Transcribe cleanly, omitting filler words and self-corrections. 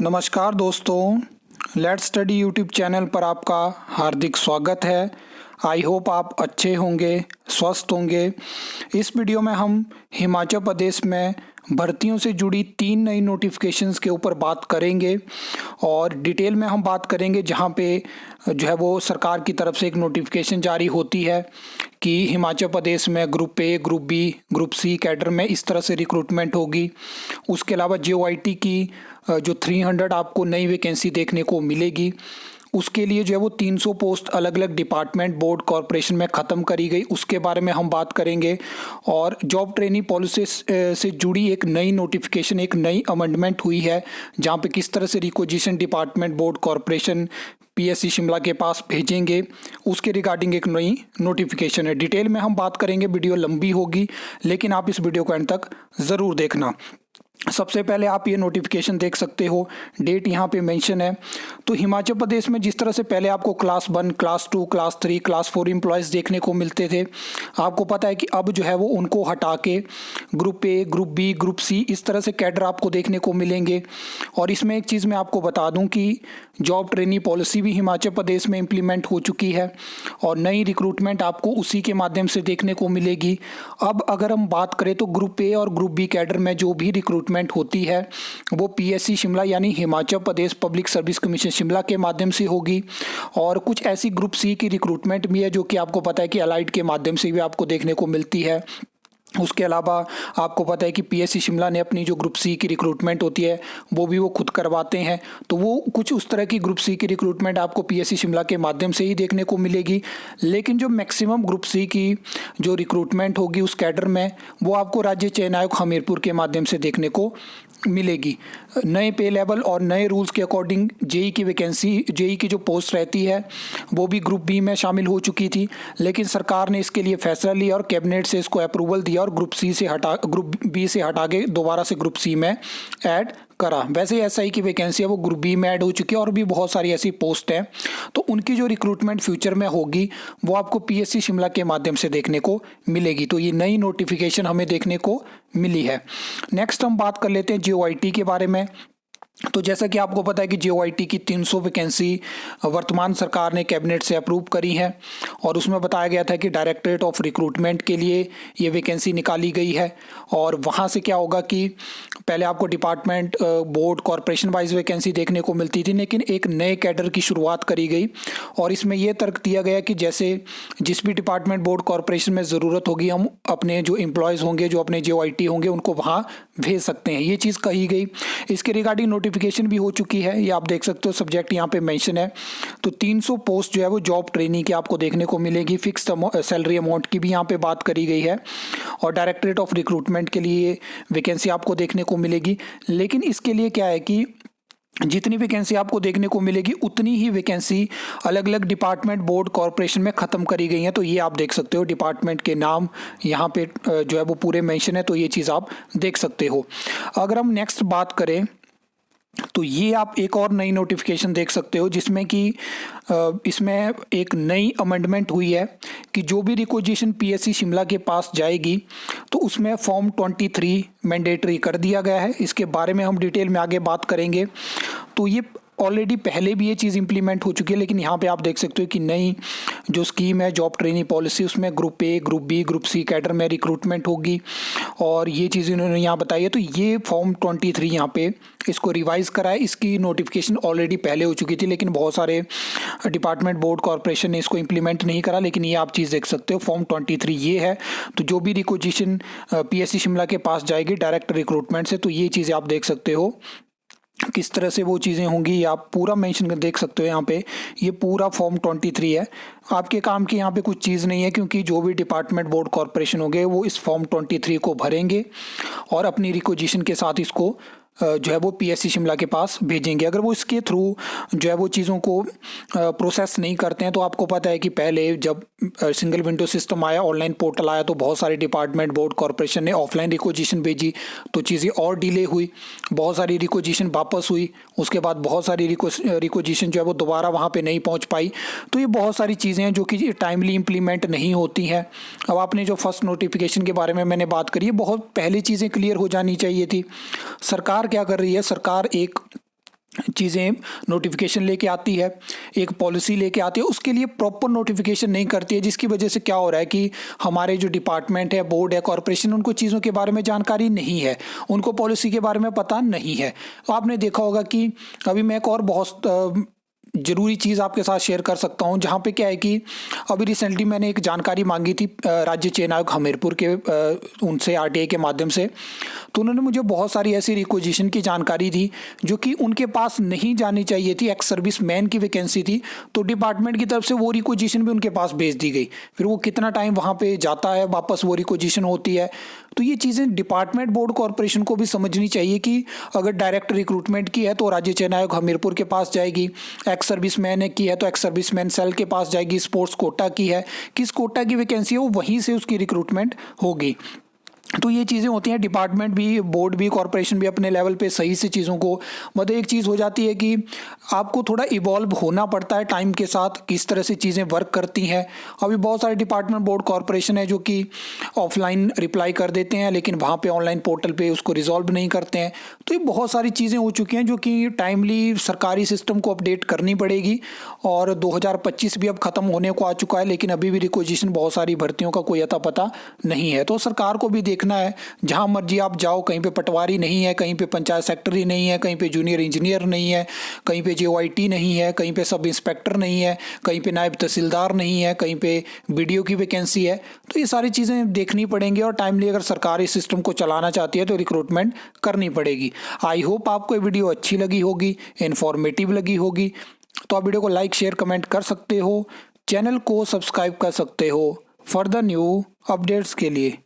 नमस्कार दोस्तों, let's study YouTube channel पर आपका हार्दिक स्वागत है। आई होप आप अच्छे होंगे, स्वस्थ होंगे। इस वीडियो में हम हिमाचल प्रदेश में भर्तियों से जुड़ी 3 नई नोटिफिकेशंस के ऊपर बात करेंगे और डिटेल में हम बात करेंगे जहां पे जो है वो सरकार की तरफ से एक नोटिफिकेशन जारी होती है कि हिमाचल प्रदेश में group A, group B, group C cadre में इस तरह से रिक्रूटमेंट होगी। उसके अलावा JOIT की जो 300 आपको नई वैकेंसी देखने को मिलेगी। उसके लिए जो है वो 300 पोस्ट अलग अलग डिपार्टमेंट, बोर्ड, कॉरपोरेशन में ख़त्म करी गई, उसके बारे में हम बात करेंगे। और जॉब ट्रेनिंग पॉलिसी से जुड़ी एक नई नोटिफिकेशन, एक नई अमेंडमेंट हुई है जहां पे किस तरह से requisition department, board, corporation PSC Shimla के पास भेजेंगे, उसके रिगार्डिंग एक नई नोटिफिकेशन है। डिटेल में हम बात करेंगे, वीडियो लंबी होगी लेकिन आप इस वीडियो को एंड तक ज़रूर देखना। सबसे पहले आप ये नोटिफिकेशन देख सकते हो, डेट यहाँ पे मेंशन है। तो हिमाचल प्रदेश में जिस तरह से पहले आपको class 1, class 2, class 3, class 4 employees देखने को मिलते थे, आपको पता है कि अब जो है वो उनको हटा के group A, group B, group C इस तरह से कैडर आपको देखने को मिलेंगे। और इसमें एक चीज़ मैं आपको बता दूं कि जॉब ट्रेनिंग पॉलिसी भी हिमाचल प्रदेश में इम्प्लीमेंट हो चुकी है और नई रिक्रूटमेंट आपको उसी के माध्यम से देखने को मिलेगी। अब अगर हम बात करें तो ग्रुप ए और ग्रुप बी कैडर में जो भी रिक्रूटमेंट होती है वो PSC शिमला यानी Himachal Pradesh public service commission Shimla के माध्यम से होगी। और कुछ ऐसी ग्रुप सी की रिक्रूटमेंट भी है जो कि आपको पता है कि अलाइड के माध्यम से भी आपको देखने को मिलती है। उसके अलावा आपको पता है कि PSC शिमला ने अपनी जो ग्रुप सी की रिक्रूटमेंट होती है वो भी वो खुद करवाते हैं। तो वो कुछ उस तरह की ग्रुप सी की रिक्रूटमेंट आपको PSC शिमला के माध्यम से ही देखने को मिलेगी। लेकिन जो मैक्सिमम ग्रुप सी की जो रिक्रूटमेंट होगी उस कैडर में वो आपको राज्य चयन आयोग हमीरपुर के माध्यम से देखने को मिलेगी। नए पे लेवल और नए रूल्स के अकॉर्डिंग JEE की वैकेंसी, JEE की जो पोस्ट रहती है वो भी ग्रुप बी में शामिल हो चुकी थी, लेकिन सरकार ने इसके लिए फैसला लिया और कैबिनेट से इसको अप्रूवल दिया और ग्रुप बी से हटा के दोबारा से ग्रुप सी में ऐड करा। वैसे SI की वैकेंसी है वो ग्रुप बी में ऐड हो चुकी है और भी बहुत सारी ऐसी पोस्ट हैं। तो उनकी जो रिक्रूटमेंट फ्यूचर में होगी वो आपको PSC शिमला के माध्यम से देखने को मिलेगी। तो ये नई नोटिफिकेशन हमें देखने को मिली है। नेक्स्ट हम बात कर लेते हैं JOIT के बारे में। तो जैसा कि आपको पता है कि JOIT की 300 वैकेंसी वर्तमान सरकार ने कैबिनेट से अप्रूव करी है और उसमें बताया गया था कि डायरेक्टरेट ऑफ रिक्रूटमेंट के लिए ये वैकेंसी निकाली गई है। और वहाँ से क्या होगा कि पहले आपको department, board, corporation wise vacancy देखने को मिलती थी, लेकिन एक नए कैडर की शुरुआत करी गई और इसमें यह तर्क दिया गया कि जैसे जिस भी डिपार्टमेंट, बोर्ड, कॉरपोरेशन में ज़रूरत होगी हम अपने जो एम्प्लॉयज़ होंगे, जो अपने JOIT होंगे उनको वहाँ भेज सकते हैं। ये चीज़ कही गई। इसके रिगार्डिंग नोटिफिकेशन भी हो चुकी है, ये आप देख सकते हो, सब्जेक्ट यहाँ पे मेंशन है। तो 300 पोस्ट जो है वो जॉब ट्रेनिंग की आपको देखने को मिलेगी। फिक्स सैलरी अमाउंट की भी यहाँ पे बात करी गई है और डायरेक्टरेट ऑफ रिक्रूटमेंट के लिए वैकेंसी आपको देखने को मिलेगी। लेकिन इसके लिए क्या है कि जितनी वैकेंसी आपको देखने को मिलेगी उतनी ही वैकेंसी अलग अलग डिपार्टमेंट, बोर्ड, कॉरपोरेशन में ख़त्म करी गई हैं। तो ये आप देख सकते हो, डिपार्टमेंट के नाम यहाँ पे जो है वो पूरे मेंशन है, तो ये चीज़ आप देख सकते हो। अगर हम नेक्स्ट बात करें तो ये आप एक और नई नोटिफिकेशन देख सकते हो जिसमें कि इसमें एक नई अमेंडमेंट हुई है कि जो भी रिक्वेजिशन PSC शिमला के पास जाएगी तो उसमें फॉर्म 23 मैंडेटरी कर दिया गया है। इसके बारे में हम डिटेल में आगे बात करेंगे। तो ये ऑलरेडी पहले भी ये चीज़ इंप्लीमेंट हो चुकी है, लेकिन यहाँ पे आप देख सकते हो कि नई जो स्कीम है जॉब ट्रेनिंग पॉलिसी, उसमें group A, group B, group C cadre में रिक्रूटमेंट होगी और ये चीज़ इन्होंने यहाँ बताई है। तो ये फॉर्म 23 यहाँ पे इसको रिवाइज़ करा है। इसकी नोटिफिकेशन ऑलरेडी पहले हो चुकी थी, लेकिन बहुत सारे डिपार्टमेंट, बोर्ड, कॉरपोरेशन ने इसको इम्प्लीमेंट नहीं करा। लेकिन ये आप चीज़ देख सकते हो, फॉर्म 23 ये है। तो जो भी रिक्वेजिशन PSC शिमला के पास जाएगी डायरेक्ट रिक्रूटमेंट से, तो ये चीज़ें आप देख सकते हो किस तरह से वो चीज़ें होंगी। आप पूरा मेंशन कर देख सकते हो यहाँ पे, ये पूरा फॉर्म 23 है। आपके काम की यहाँ पे कुछ चीज़ नहीं है, क्योंकि जो भी डिपार्टमेंट, बोर्ड, कॉरपोरेशन होंगे वो इस फॉर्म 23 को भरेंगे और अपनी रिक्वेजिशन के साथ इसको जो है वो PSC शिमला के पास भेजेंगे। अगर वो इसके थ्रू जो है वो चीज़ों को प्रोसेस नहीं करते हैं, तो आपको पता है कि पहले जब सिंगल विंडो सिस्टम आया, ऑनलाइन पोर्टल आया, तो बहुत सारे डिपार्टमेंट, बोर्ड, कॉरपोरेशन ने ऑफलाइन रिक्वेजिशन भेजी तो चीज़ें और डिले हुई, बहुत सारी रिक्वेजिशन वापस हुई, उसके बाद बहुत सारी रिक्वेजिशन जो है वो दोबारा वहाँ पे नहीं पहुँच पाई। तो ये बहुत सारी चीज़ें हैं जो कि टाइमली इम्प्लीमेंट नहीं होती हैं। अब आपने जो फर्स्ट नोटिफिकेशन के बारे में मैंने बात करी है, बहुत पहले चीज़ें क्लियर हो जानी चाहिए थी। सरकार क्या कर रही है, सरकार एक चीज़ें नोटिफिकेशन लेके आती है, एक पॉलिसी लेके आती है, उसके लिए प्रॉपर नोटिफिकेशन नहीं करती है, जिसकी वजह से क्या हो रहा है कि हमारे जो डिपार्टमेंट है, बोर्ड है, कॉरपोरेशन, उनको चीज़ों के बारे में जानकारी नहीं है, उनको पॉलिसी के बारे में पता नहीं है। तो आपने देखा होगा कि अभी मैं एक और बहुत ज़रूरी चीज़ आपके साथ शेयर कर सकता हूँ, जहाँ पे क्या है कि अभी रिसेंटली मैंने एक जानकारी मांगी थी राज्य चयन आयोग हमीरपुर के उनसे आरटीआई के माध्यम से। तो उन्होंने मुझे बहुत सारी ऐसी रिक्वेजिशन की जानकारी दी जो कि उनके पास नहीं जानी चाहिए थी। एक्स सर्विस मैन की वैकेंसी थी, तो डिपार्टमेंट की तरफ से वो रिक्वेजिशन भी उनके पास भेज दी गई। फिर वो कितना टाइम वहाँ पे जाता है, वापस वो रिक्वेजिशन होती है। तो ये चीज़ें डिपार्टमेंट, बोर्ड, कॉरपोरेशन को भी समझनी चाहिए कि अगर डायरेक्ट रिक्रूटमेंट की है तो राज्य चयन आयोग हमीरपुर के पास जाएगी, एक्स सर्विस मैन की है तो एक्स सर्विस मैन सेल के पास जाएगी, स्पोर्ट्स कोटा की है, किस कोटा की वैकेंसी है वो वहीं से उसकी रिक्रूटमेंट होगी। तो ये चीज़ें होती हैं। डिपार्टमेंट भी, बोर्ड भी, कॉरपोरेशन भी अपने लेवल पे सही से चीज़ों को, मतलब एक चीज़ हो जाती है कि आपको थोड़ा इवॉल्व होना पड़ता है टाइम के साथ, किस तरह से चीज़ें वर्क करती हैं। अभी बहुत सारे डिपार्टमेंट, बोर्ड, कॉरपोरेशन है जो कि ऑफलाइन रिप्लाई कर देते हैं, लेकिन वहाँ पे ऑनलाइन पोर्टल पे उसको रिजॉल्व नहीं करते हैं। तो ये बहुत सारी चीज़ें हो चुकी हैं जो कि टाइमली सरकारी सिस्टम को अपडेट करनी पड़ेगी। और 2025 भी अब ख़त्म होने को आ चुका है, लेकिन अभी भी रिक्वेजिशन बहुत सारी भर्तियों का कोई अता पता नहीं है। तो सरकार को भी देखना है, जहां मर्जी आप जाओ, कहीं पे पटवारी नहीं है, कहीं पे पंचायत सेक्रेटरी नहीं है, कहीं पे जूनियर इंजीनियर नहीं है, कहीं पे जेओआईटी नहीं है, कहीं पे सब इंस्पेक्टर नहीं है, कहीं पे नायब तहसीलदार नहीं है, कहीं पे बीडीओ की वैकेंसी है। तो ये सारी चीज़ें देखनी पड़ेंगी और टाइमली अगर सरकार इस सिस्टम को चलाना चाहती है तो रिक्रूटमेंट करनी पड़ेगी। आई होप आपको ये वीडियो अच्छी लगी होगी, इन्फॉर्मेटिव लगी होगी। तो आप वीडियो को लाइक, शेयर, कमेंट कर सकते हो, चैनल को सब्सक्राइब कर सकते हो फर्दर न्यू अपडेट्स के लिए।